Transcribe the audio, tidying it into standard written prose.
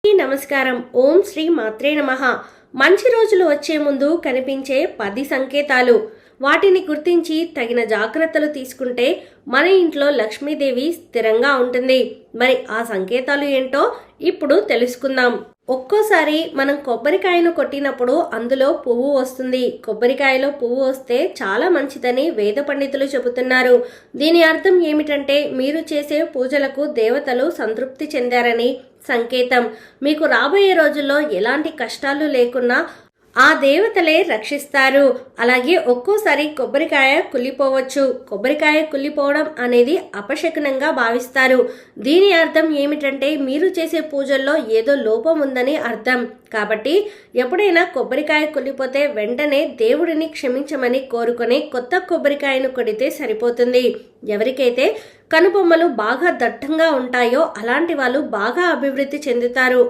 నమస్కారం. ఓం శ్రీ మాత్రే నమః. మంచి రోజులు వచ్చే ముందు కనిపించే 10 సంకేతాలు. వాటిని గుర్తించి తగిన జాగ్రత్తలు తీసుకుంటే మన ఇంట్లో లక్ష్మీదేవి స్థిరంగా ఉంటుంది. మరి ఆ సంకేతాలు ఏంటో ఇప్పుడు తెలుసుకుందాం. ఒక్కోసారి మనం కొబ్బరికాయను కొట్టినప్పుడు అందులో పువ్వు వస్తుంది. కొబ్బరికాయలో పువ్వు వస్తే చాలా మంచిదని వేద పండితులు చెబుతున్నారు. దీని అర్థం ఏమిటంటే మీరు చేసే పూజలకు దేవతలు సంతృప్తి చెందారని సంకేతం. మీకు రాబోయే రోజుల్లో ఎలాంటి కష్టాలు లేకున్నా ఆ దేవతలే రక్షిస్తారు. అలాగే ఒక్కోసారి కొబ్బరికాయ కుళ్ళిపోవచ్చు. కొబ్బరికాయ కుళ్ళిపోవడం అనేది అపశకునంగా భావిస్తారు. దీని అర్థం ఏమిటంటే మీరు చేసే పూజల్లో ఏదో లోపం ఉందని అర్థం. కాబట్టి ఎప్పుడైనా కొబ్బరికాయ కుళ్ళిపోతే వెంటనే దేవుడిని క్షమించమని కోరుకొని కొత్త కొబ్బరికాయను కొడితే సరిపోతుంది. ఎవరికైతే కనుబొమ్మలు బాగా దట్టంగా ఉంటాయో అలాంటి వాళ్ళు బాగా అభివృద్ధి చెందుతారు.